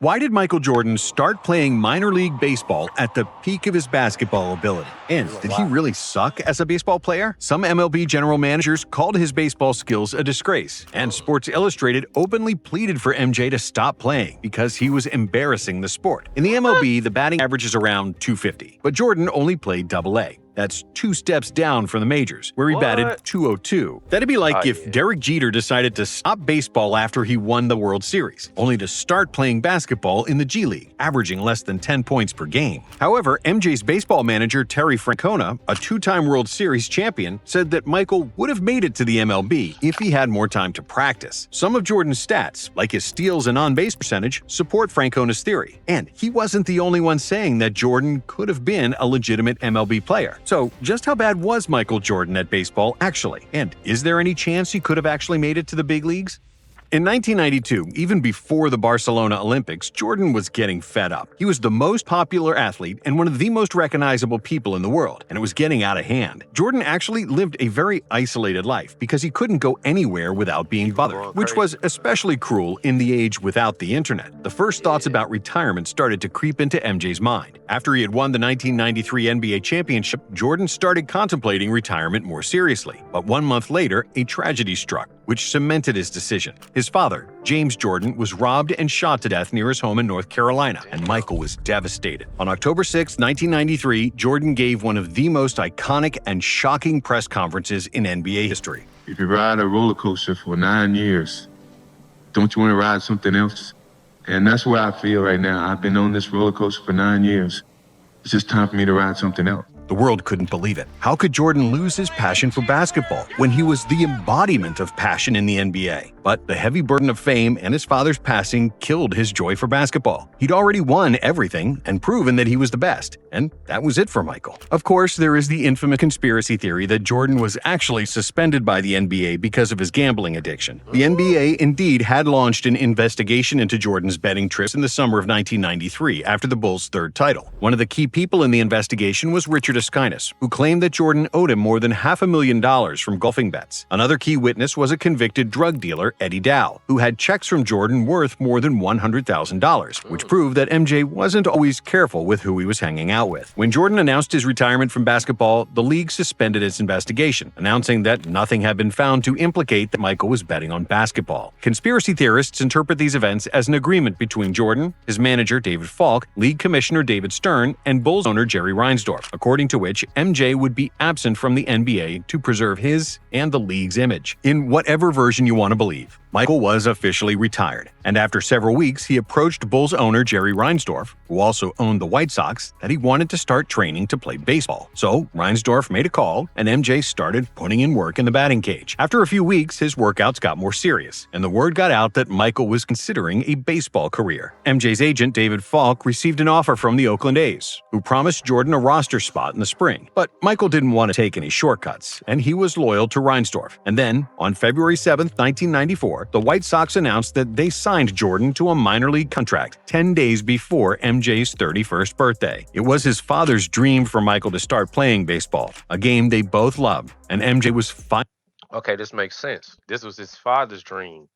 Why did Michael Jordan start playing minor league baseball at the peak of his basketball ability? And did he really suck as a baseball player? Some MLB general managers called his baseball skills a disgrace, and Sports Illustrated openly pleaded for MJ to stop playing because he was embarrassing the sport. In the MLB, the batting average is around .250, but Jordan only played Double-A. That's 2 steps down from the majors, where he batted .202. That'd be like if Derek Jeter decided to stop baseball after he won the World Series, only to start playing basketball in the G League, averaging less than 10 points per game. However, MJ's baseball manager, Terry Francona, a 2-time World Series champion, said that Michael would have made it to the MLB if he had more time to practice. Some of Jordan's stats, like his steals and on-base percentage, support Francona's theory. And he wasn't the only one saying that Jordan could have been a legitimate MLB player. So, just how bad was Michael Jordan at baseball, actually? And is there any chance he could have actually made it to the big leagues? In 1992, even before the Barcelona Olympics, Jordan was getting fed up. He was the most popular athlete and one of the most recognizable people in the world, and it was getting out of hand. Jordan actually lived a very isolated life because he couldn't go anywhere without being bothered, which was especially cruel in the age without the internet. The first thoughts about retirement started to creep into MJ's mind. After he had won the 1993 NBA championship, Jordan started contemplating retirement more seriously. But 1 month later, a tragedy struck, which cemented his decision. His father, James Jordan, was robbed and shot to death near his home in North Carolina, and Michael was devastated. On October 6, 1993, Jordan gave one of the most iconic and shocking press conferences in NBA history. If you ride a roller coaster for 9 years, don't you want to ride something else? And that's where I feel right now. I've been on this roller coaster for 9 years. It's just time for me to ride something else. The world couldn't believe it. How could Jordan lose his passion for basketball when he was the embodiment of passion in the NBA? But the heavy burden of fame and his father's passing killed his joy for basketball. He'd already won everything and proven that he was the best, and that was it for Michael. Of course, there is the infamous conspiracy theory that Jordan was actually suspended by the NBA because of his gambling addiction. The NBA indeed had launched an investigation into Jordan's betting trips in the summer of 1993 after the Bulls' 3rd title. One of the key people in the investigation was Richard Askinas, who claimed that Jordan owed him more than $500,000 from golfing bets. Another key witness was a convicted drug dealer, Eddie Dow, who had checks from Jordan worth more than $100,000, which proved that MJ wasn't always careful with who he was hanging out with. When Jordan announced his retirement from basketball, the league suspended its investigation, announcing that nothing had been found to implicate that Michael was betting on basketball. Conspiracy theorists interpret these events as an agreement between Jordan, his manager David Falk, league commissioner David Stern, and Bulls owner Jerry Reinsdorf, according to which MJ would be absent from the NBA to preserve his and the league's image. In whatever version you want to believe, Michael was officially retired, and after several weeks, he approached Bulls owner Jerry Reinsdorf, who also owned the White Sox, that he wanted to start training to play baseball. So Reinsdorf made a call, and MJ started putting in work in the batting cage. After a few weeks, his workouts got more serious, and the word got out that Michael was considering a baseball career. MJ's agent, David Falk, received an offer from the Oakland A's, who promised Jordan a roster spot in the spring. But Michael didn't want to take any shortcuts, and he was loyal to Reinsdorf. And then, on February 7, 1994, the White Sox announced that they signed Jordan to a minor league contract 10 days before MJ's 31st birthday. It was his father's dream for Michael to start playing baseball, a game they both loved, and MJ was fine. Okay, this makes sense. This was his father's dream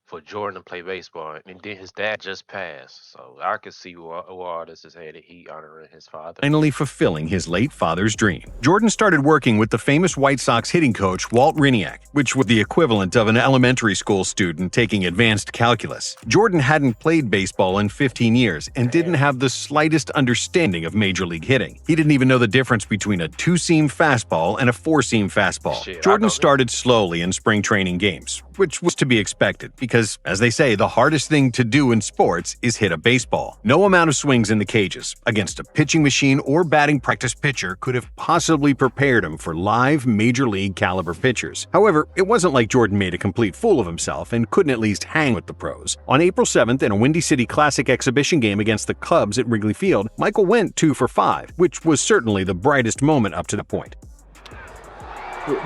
for Jordan to play baseball, and then his dad just passed, so I could see where all this is headed. He honoring his father, finally fulfilling his late father's dream. Jordan started working with the famous White Sox hitting coach Walt Hriniak, which was the equivalent of an elementary school student taking advanced calculus. Jordan hadn't played baseball in 15 years and didn't have the slightest understanding of major league hitting. He didn't even know the difference between a 2-seam fastball and a 4-seam fastball. Jordan started slowly in spring training games, which was to be expected because, as they say, the hardest thing to do in sports is hit a baseball. No amount of swings in the cages against a pitching machine or batting practice pitcher could have possibly prepared him for live major league caliber pitchers. However, it wasn't like Jordan made a complete fool of himself and couldn't at least hang with the pros. On April 7th, in a Windy City Classic exhibition game against the Cubs at Wrigley Field, Michael went 2 for 5, which was certainly the brightest moment up to the point.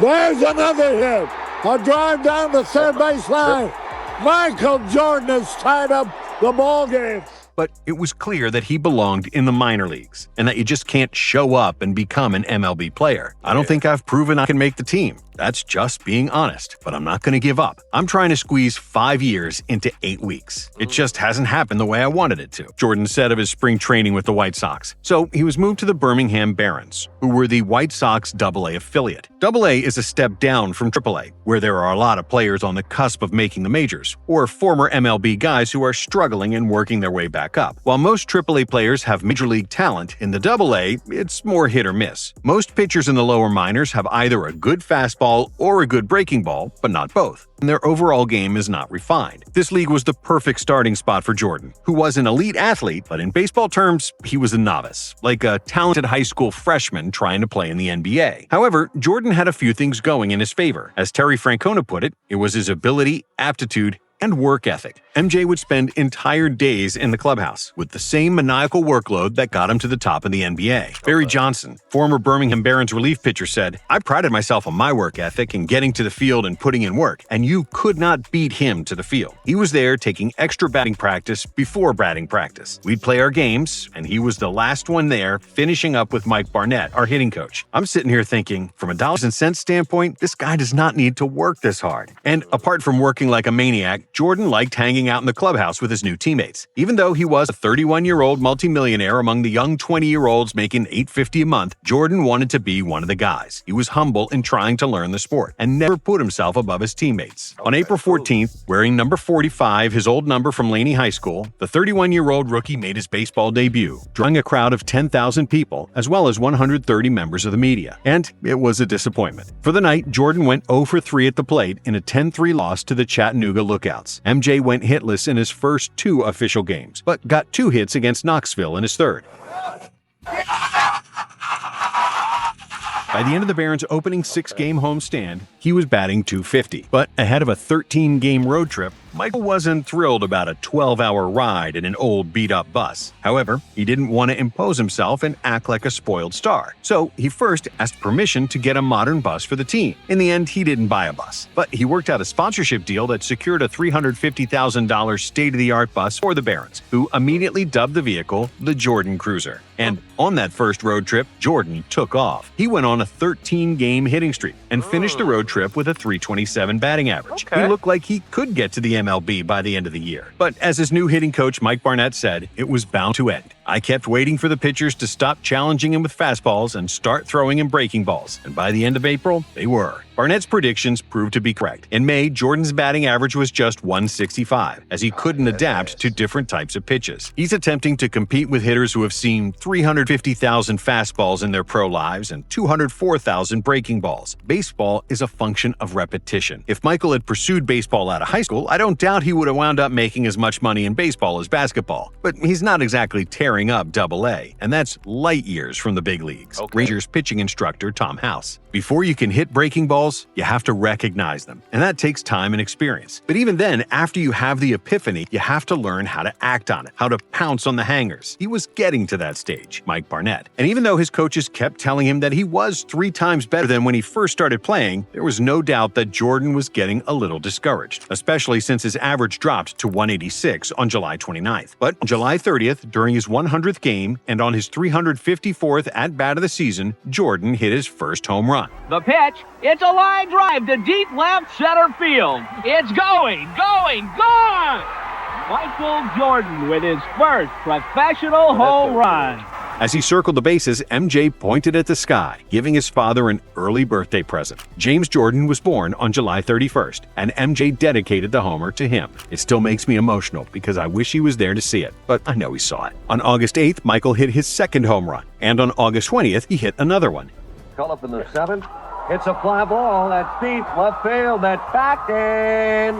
There's another hit. A drive down the third base line. Michael Jordan has tied up the ball game. But it was clear that he belonged in the minor leagues and that you just can't show up and become an MLB player. I don't think I've proven I can make the team. That's just being honest. But I'm not going to give up. I'm trying to squeeze 5 years into 8 weeks. It just hasn't happened the way I wanted it to," Jordan said of his spring training with the White Sox. So he was moved to the Birmingham Barons, who were the White Sox AA affiliate. AA is a step down from AAA, where there are a lot of players on the cusp of making the majors, or former MLB guys who are struggling and working their way back up. While most AAA players have major league talent, in the AA, it's more hit or miss. Most pitchers in the lower minors have either a good fastball or a good breaking ball, but not both, and their overall game is not refined. This league was the perfect starting spot for Jordan, who was an elite athlete, but in baseball terms, he was a novice, like a talented high school freshman trying to play in the NBA. However, Jordan had a few things going in his favor. As Terry Francona put it was his ability, aptitude, and work ethic. MJ would spend entire days in the clubhouse with the same maniacal workload that got him to the top of the NBA. Barry Johnson, former Birmingham Barons relief pitcher, said, "I prided myself on my work ethic and getting to the field and putting in work, and you could not beat him to the field. He was there taking extra batting practice before batting practice. We'd play our games, and he was the last one there, finishing up with Mike Barnett, our hitting coach. I'm sitting here thinking, from a dollars and cents standpoint, this guy does not need to work this hard." And apart from working like a maniac, Jordan liked hanging out in the clubhouse with his new teammates. Even though he was a 31-year-old multimillionaire among the young 20-year-olds making $850 a month, Jordan wanted to be one of the guys. He was humble in trying to learn the sport and never put himself above his teammates. On April 14th, wearing number 45, his old number from Laney High School, the 31-year-old rookie made his baseball debut, drawing a crowd of 10,000 people as well as 130 members of the media. And it was a disappointment. For the night, Jordan went 0 for 3 at the plate in a 10-3 loss to the Chattanooga Lookouts. MJ went hitless in his first 2 official games, but got 2 hits against Knoxville in his third. By the end of the Barons' opening 6-game homestand, he was batting .250. But ahead of a 13-game road trip, Michael wasn't thrilled about a 12-hour ride in an old beat-up bus. However, he didn't want to impose himself and act like a spoiled star. So he first asked permission to get a modern bus for the team. In the end, he didn't buy a bus, but he worked out a sponsorship deal that secured a $350,000 state-of-the-art bus for the Barons, who immediately dubbed the vehicle the Jordan Cruiser. And on that first road trip, Jordan took off. He went on a 13-game hitting streak and finished the road trip with a .327 batting average. He looked like he could get to the MLB by the end of the year. But as his new hitting coach Mike Barnett said, it was bound to end. "I kept waiting for the pitchers to stop challenging him with fastballs and start throwing him breaking balls, and by the end of April, they were." Barnett's predictions proved to be correct. In May, Jordan's batting average was just .165, as he couldn't adapt to different types of pitches. He's attempting to compete with hitters who have seen 350,000 fastballs in their pro lives and 204,000 breaking balls. Baseball is a function of repetition. If Michael had pursued baseball out of high school, I don't doubt he would have wound up making as much money in baseball as basketball. But he's not exactly tearing up AA, and that's light years from the big leagues. Rangers pitching instructor Tom House. Before you can hit breaking balls, you have to recognize them, and that takes time and experience. But even then, after you have the epiphany, you have to learn how to act on it, how to pounce on the hangers. He was getting to that stage, Mike Barnett. And even though his coaches kept telling him that he was 3 times better than when he first started playing, there was no doubt that Jordan was getting a little discouraged, especially since his average dropped to 186 on July 29th. But on July 30th, during his 100th game and on his 354th at-bat of the season, Jordan hit his first home run. The pitch, it's a line drive to deep left center field. It's going! Michael Jordan with his first professional home run. As he circled the bases, MJ pointed at the sky, giving his father an early birthday present. James Jordan was born on July 31st, and MJ dedicated the homer to him. It still makes me emotional because I wish he was there to see it, but I know he saw it. On August 8th, Michael hit his second home run, and on August 20th, he hit another one. Call up in the 7th. It's a fly ball. That's deep left field. That's back in.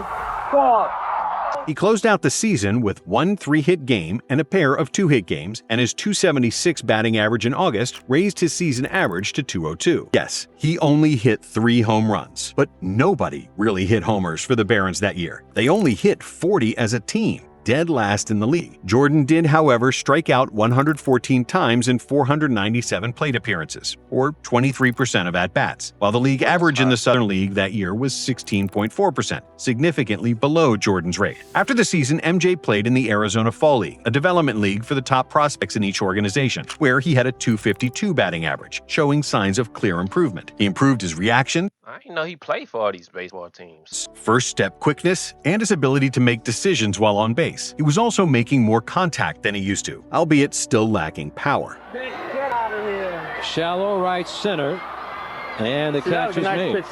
Caught. He closed out the season with 1 3-hit game and a pair of 2-hit games, and his .276 batting average in August raised his season average to .202. Yes, he only hit 3 home runs, but nobody really hit homers for the Barons that year. They only hit 40 as a team. dead last in the league. Jordan did, however, strike out 114 times in 497 plate appearances, or 23% of at-bats, while the league average in the Southern League that year was 16.4%, significantly below Jordan's rate. After the season, MJ played in the Arizona Fall League, a development league for the top prospects in each organization, where he had a .252 batting average, showing signs of clear improvement. He improved his reaction, I didn't know he played for all these baseball teams. first step quickness, and his ability to make decisions while on base. He was also making more contact than he used to, albeit still lacking power. Get out of here. Shallow right center, and the catch is made.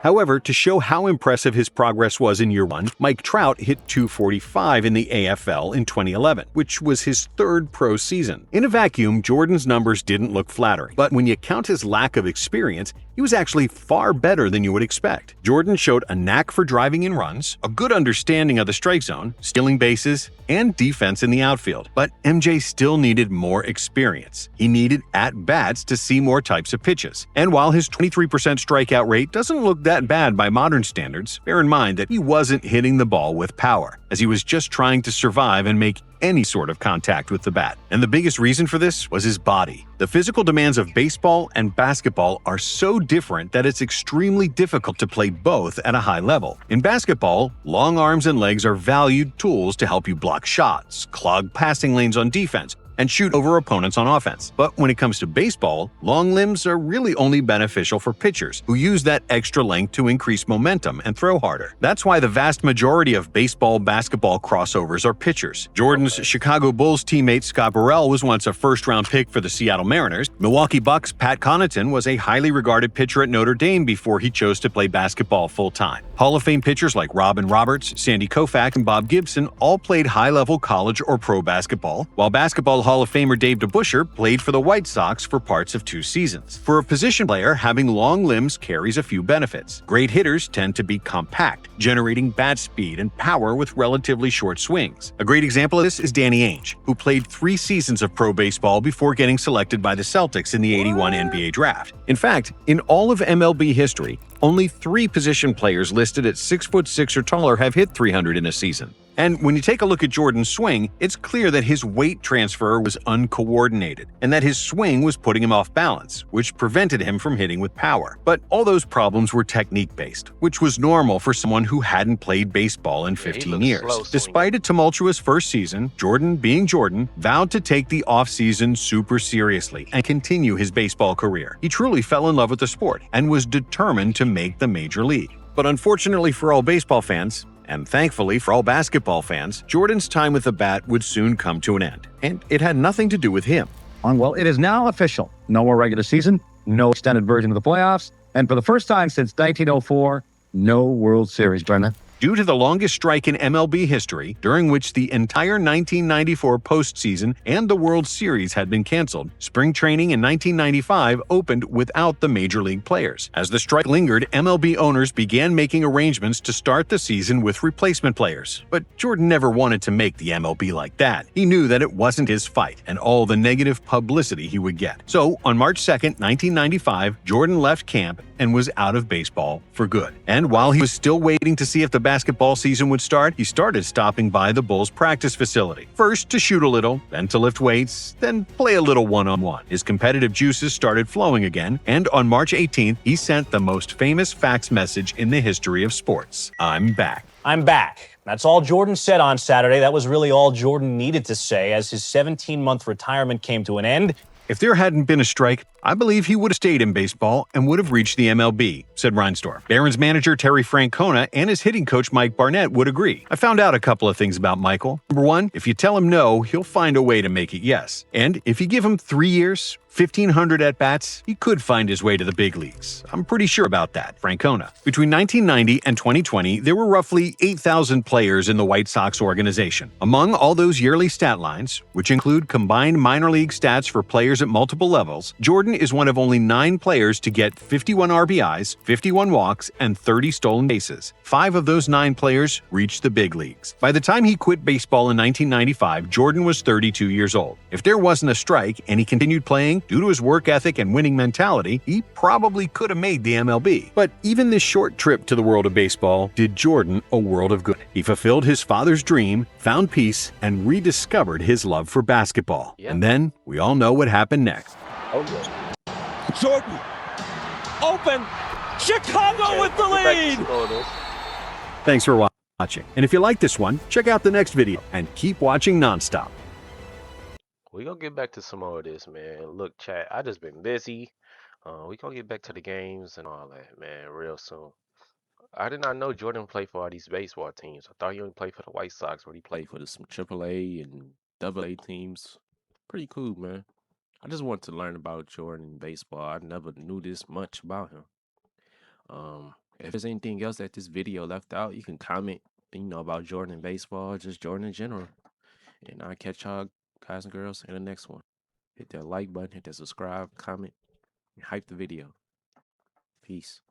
However, to show how impressive his progress was in year one, Mike Trout hit .245 in the AFL in 2011, which was his third pro season. In a vacuum, Jordan's numbers didn't look flattering, but when you count his lack of experience, he was actually far better than you would expect. Jordan showed a knack for driving in runs, a good understanding of the strike zone, stealing bases, and defense in the outfield. But MJ still needed more experience. He needed at-bats to see more types of pitches. And while his 23% strikeout rate doesn't look that bad by modern standards, bear in mind that he wasn't hitting the ball with power, as he was just trying to survive and make any sort of contact with the bat. And the biggest reason for this was his body. The physical demands of baseball and basketball are so different that it's extremely difficult to play both at a high level. In basketball, long arms and legs are valued tools to help you block shots, clog passing lanes on defense, and shoot over opponents on offense. But when it comes to baseball, long limbs are really only beneficial for pitchers who use that extra length to increase momentum and throw harder. That's why the vast majority of baseball-basketball crossovers are pitchers. Jordan's Chicago Bulls teammate Scott Burrell was once a first-round pick for the Seattle Mariners. Milwaukee Bucks' Pat Connaughton was a highly regarded pitcher at Notre Dame before he chose to play basketball full-time. Hall of Fame pitchers like Robin Roberts, Sandy Koufax, and Bob Gibson all played high-level college or pro basketball, while basketball Hall of Famer Dave DeBusschere played for the White Sox for parts of 2 seasons. For a position player, having long limbs carries a few benefits. Great hitters tend to be compact, generating bat speed and power with relatively short swings. A great example of this is Danny Ainge, who played 3 seasons of pro baseball before getting selected by the Celtics in the '81 NBA draft. In fact, in all of MLB history, only 3 position players listed at 6'6" or taller have hit 300 in a season. And when you take a look at Jordan's swing, it's clear that his weight transfer was uncoordinated, and that his swing was putting him off balance, which prevented him from hitting with power. But all those problems were technique-based, which was normal for someone who hadn't played baseball in 15 years. Despite a tumultuous first season, Jordan, being Jordan, vowed to take the offseason super seriously and continue his baseball career. He truly fell in love with the sport and was determined to make the major league. But unfortunately for all baseball fans, and thankfully for all basketball fans, Jordan's time with the bat would soon come to an end, and it had nothing to do with him. Well, it is now official. No more regular season, no extended version of the playoffs, and for the first time since 1904, no World Series, Brendan. Due to the longest strike in MLB history, during which the entire 1994 postseason and the World Series had been canceled, spring training in 1995 opened without the major league players. As the strike lingered, MLB owners began making arrangements to start the season with replacement players. But Jordan never wanted to make the MLB like that. He knew that it wasn't his fight and all the negative publicity he would get. So, on March 2nd, 1995, Jordan left camp and was out of baseball for good. And while he was still waiting to see if the basketball season would start, he started stopping by the Bulls' practice facility. First to shoot a little, then to lift weights, then play a little one-on-one. His competitive juices started flowing again, and on March 18th, he sent the most famous fax message in the history of sports. "I'm back." I'm back. That's all Jordan said on Saturday. That was really all Jordan needed to say as his 17-month retirement came to an end. If there hadn't been a strike, I believe he would have stayed in baseball and would have reached the MLB, said Reinsdorf. Barons manager Terry Francona and his hitting coach Mike Barnett would agree. I found out a couple of things about Michael. Number one, if you tell him no, he'll find a way to make it yes. And if you give him 3 years, 1,500 at-bats, he could find his way to the big leagues. I'm pretty sure about that, Francona. Between 1990 and 2020, there were roughly 8,000 players in the White Sox organization. Among all those yearly stat lines, which include combined minor league stats for players at multiple levels, Jordan Jordan is one of only 9 players to get 51 RBIs, 51 walks, and 30 stolen bases. 5 of those 9 players reached the big leagues. By the time he quit baseball in 1995, Jordan was 32 years old. If there wasn't a strike and he continued playing due to his work ethic and winning mentality, he probably could have made the MLB. But even this short trip to the world of baseball did Jordan a world of good. He fulfilled his father's dream, found peace, and rediscovered his love for basketball. Yeah. And then we all know what happened next. Oh, yeah. Jordan. Open. Chicago with the lead. Thanks for watching. And if you like this one, check out the next video and keep watching nonstop. We gonna get back to some more of this, man. Look, chat, I just been busy. We gonna get back to the games and all that, man, real soon. I did not know Jordan played for all these baseball teams. I thought he only played for the White Sox, but he played For some AAA and AA teams. Pretty cool, man. I just wanted to learn about Jordan in baseball. I never knew this much about him. If there's anything else that this video left out, you can comment, about Jordan in baseball, just Jordan in general. And I'll catch y'all guys and girls in the next one. Hit that like button, hit that subscribe, comment, and hype the video. Peace.